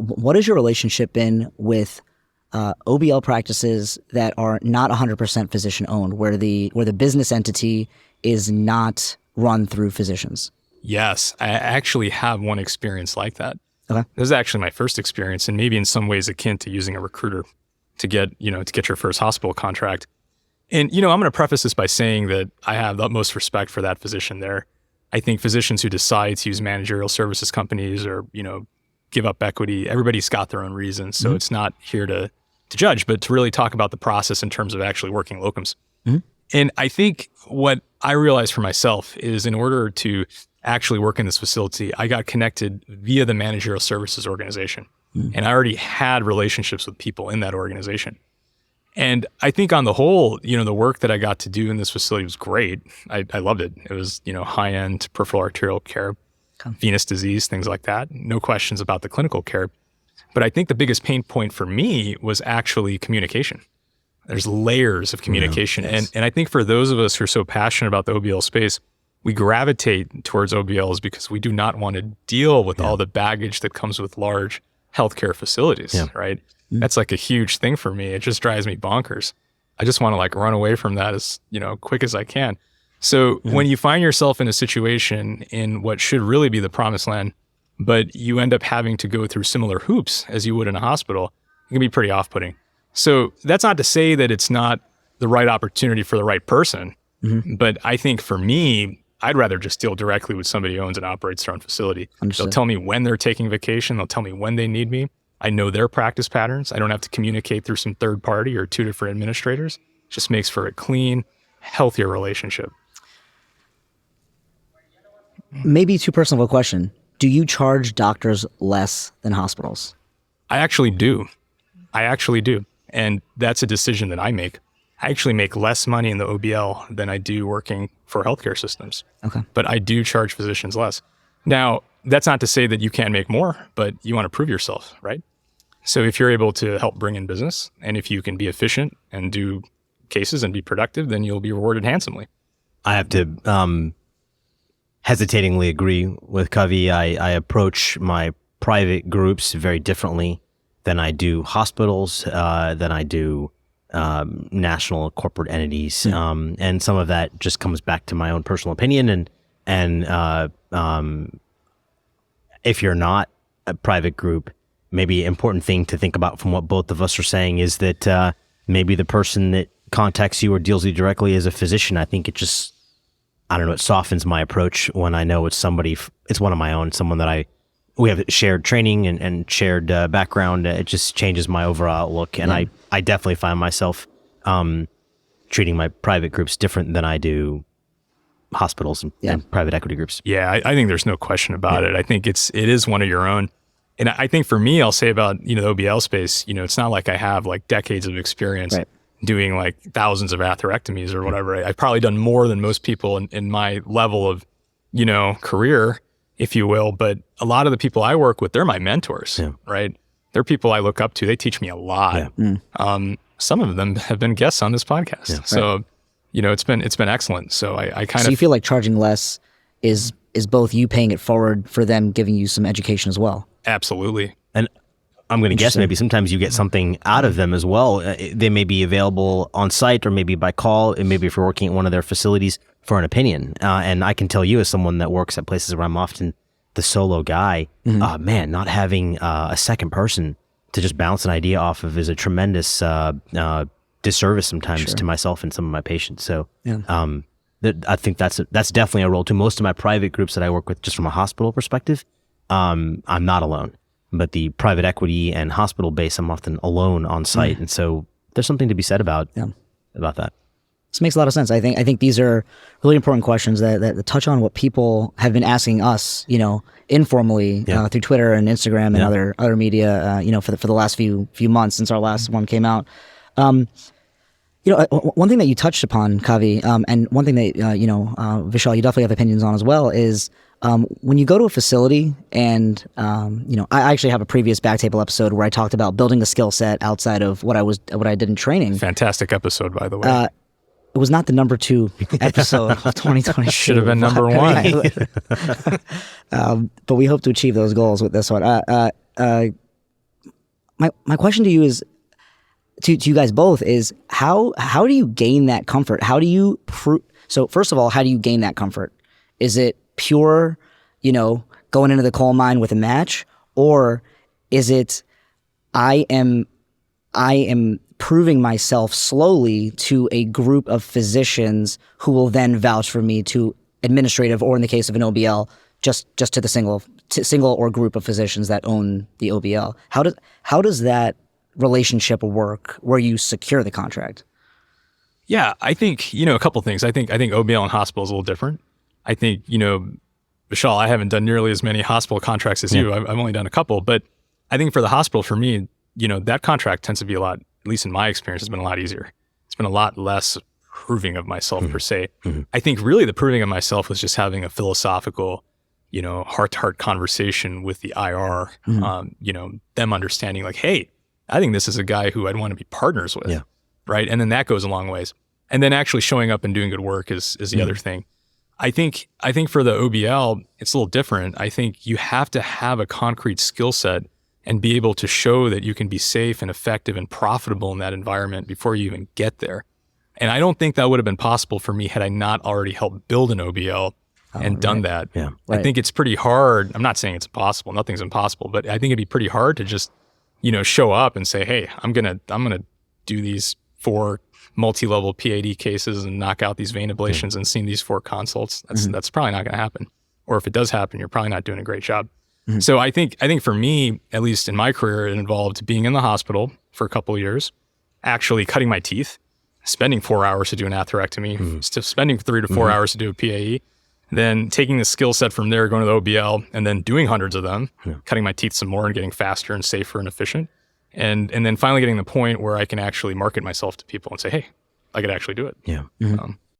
what has your relationship been with OBL practices that are not 100% physician owned, where the business entity is not run through physicians? Yes, I actually have one experience like that. Okay. This is actually my first experience, and maybe in some ways akin to using a recruiter to get your first hospital contract. And, I'm going to preface this by saying that I have the utmost respect for that physician there. I think physicians who decide to use managerial services companies or, give up equity, everybody's got their own reasons. So it's not here to judge, but to really talk about the process in terms of actually working locums. And I think what I realized for myself is in order to actually work in this facility, I got connected via the managerial services organization. And I already had relationships with people in that organization. And I think on the whole, the work that I got to do in this facility was great. I loved it. It was, high-end peripheral arterial care, venous disease, things like that. No questions about the clinical care. But I think the biggest pain point for me was actually communication. There's layers of communication. Yes. And I think for those of us who are so passionate about the OBL space, we gravitate towards OBLs because we do not want to deal with all the baggage that comes with large healthcare facilities, right? That's like a huge thing for me. It just drives me bonkers. I just want to run away from that as, quick as I can. So when you find yourself in a situation in what should really be the promised land, but you end up having to go through similar hoops as you would in a hospital, it can be pretty off-putting. So that's not to say that it's not the right opportunity for the right person. But I think for me, I'd rather just deal directly with somebody who owns and operates their own facility. Understood. They'll tell me when they're taking vacation. They'll tell me when they need me. I know their practice patterns. I don't have to communicate through some third party or two different administrators. It just makes for a clean, healthier relationship. Maybe too personal of a question. Do you charge doctors less than hospitals? I actually do. And that's a decision that I make. I actually make less money in the OBL than I do working for healthcare systems. Okay. But I do charge physicians less. Now, that's not to say that you can't make more, but you want to prove yourself, right? So if you're able to help bring in business, and if you can be efficient and do cases and be productive, then you'll be rewarded handsomely. I have to hesitatingly agree with Kavi. I approach my private groups very differently than I do hospitals, than I do national corporate entities. And some of that just comes back to my own personal opinion. And if you're not a private group, maybe an important thing to think about from what both of us are saying is that maybe the person that contacts you or deals with you directly is a physician. I think it just, it softens my approach when I know it's somebody, it's one of my own, someone that we have shared training and shared background. It just changes my overall outlook. And I definitely find myself treating my private groups different than I do hospitals and private equity groups. Yeah, I think there's no question about it. I think it is one of your own. And I think for me, I'll say about, the OBL space, it's not like I have decades of experience doing thousands of atherectomies or whatever. I've probably done more than most people in my level of, career, if you will. But a lot of the people I work with, they're my mentors, right? They're people I look up to. They teach me a lot. Some of them have been guests on this podcast. So, it's been excellent. So I kind of... So you feel like charging less is both you paying it forward for them giving you some education as well? Absolutely. And I'm going to guess maybe sometimes you get something out of them as well. They may be available on site or maybe by call, and maybe if you're working at one of their facilities for an opinion. And I can tell you as someone that works at places where I'm often the solo guy, not having a second person to just bounce an idea off of is a tremendous disservice sometimes to myself and some of my patients. So I think that's definitely a role too. Most of my private groups that I work with, just from a hospital perspective, I'm not alone. But the private equity and hospital base, I'm often alone on site. And so there's something to be said about that. This makes a lot of sense. I think these are really important questions that touch on what people have been asking us, informally through Twitter and Instagram and other media, for the last few months since our last one came out. One thing that you touched upon, Kavi, and one thing that Vishal, you definitely have opinions on as well, is when you go to a facility and, I actually have a previous BackTable episode where I talked about building a skill set outside of what I did in training. Fantastic episode, by the way. It was not the number 2 episode of 2022. Should have been number 1. But we hope to achieve those goals with this one. my question to you is, to you guys both, is how do you gain that comfort? How do you so first of all, how do you gain that comfort? Is it pure, going into the coal mine with a match, or is it I am proving myself slowly to a group of physicians who will then vouch for me to administrative, or in the case of an OBL, just to the single or group of physicians that own the OBL? How does that relationship work where you secure the contract? Yeah, I think, a couple things. I think OBL and hospital is a little different. I think, Vishal, I haven't done nearly as many hospital contracts as you. I've only done a couple, but I think for the hospital, for me, that contract tends to be a lot, at least in my experience, has been a lot easier. It's been a lot less proving of myself per se. I think really the proving of myself was just having a philosophical, heart-to-heart conversation with the IR, them understanding like, hey, I think this is a guy who I'd want to be partners with, right? And then that goes a long ways. And then actually showing up and doing good work is the other thing. I think for the OBL, it's a little different. I think you have to have a concrete skill set and be able to show that you can be safe and effective and profitable in that environment before you even get there. And I don't think that would have been possible for me had I not already helped build an OBL and done that. Yeah. I think it's pretty hard. I'm not saying it's impossible. Nothing's impossible, but I think it'd be pretty hard to just show up and say, hey, I'm gonna do these 4 multi-level PAD cases and knock out these vein ablations and see these 4 consults. That's probably not gonna happen. Or if it does happen, you're probably not doing a great job. So I think for me, at least in my career, it involved being in the hospital for a couple of years, actually cutting my teeth, spending 4 hours to do an atherectomy, spending 3 to 4 hours to do a PAE, then taking the skill set from there, going to the OBL, and then doing hundreds of them, cutting my teeth some more and getting faster and safer and efficient. And then finally getting the point where I can actually market myself to people and say, hey, I could actually do it. Yeah.